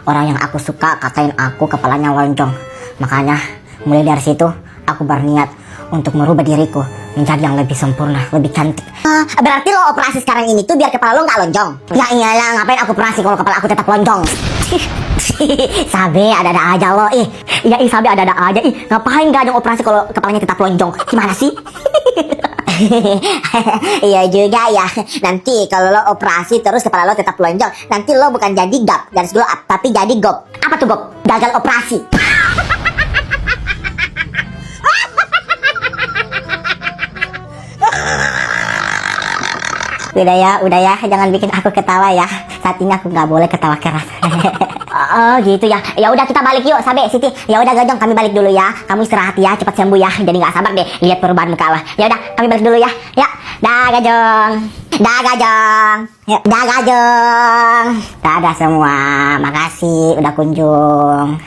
orang yang aku suka katain aku kepalanya lonjong. Makanya mulai dari situ aku berniat untuk merubah diriku menjadi yang lebih sempurna, lebih cantik. Berarti lo operasi sekarang ini tuh biar kepala lo nggak lonjong? Ya iyalah, ngapain aku operasi kalau kepala aku tetap lonjong? Sabe, ada-ada aja lo. Iya, Sabe ada-ada aja. Ngapain gak ada operasi kalau kepalanya tetap lonjong? Gimana sih? Iya juga ya. Nanti kalau lo operasi terus kepala lo tetap lonjong, nanti lo bukan jadi gap garis glow up, tapi jadi gop. Apa tuh gop? Gagal operasi. Udah ya, jangan bikin aku ketawa ya. Saat ini aku nggak boleh ketawa keras. Oh gitu ya. Ya udah kita balik yuk, Sabe, Siti. Ya udah Gajong, kami balik dulu ya. Kamu istirahat ya, cepat sembuh ya. Jadi nggak sabar deh lihat perubahan muka lah. Ya udah, kami balik dulu ya. Ya, dah Gajong. Dah Gajong. Ya, dah Gajong. Dadah semua. Makasih udah kunjung.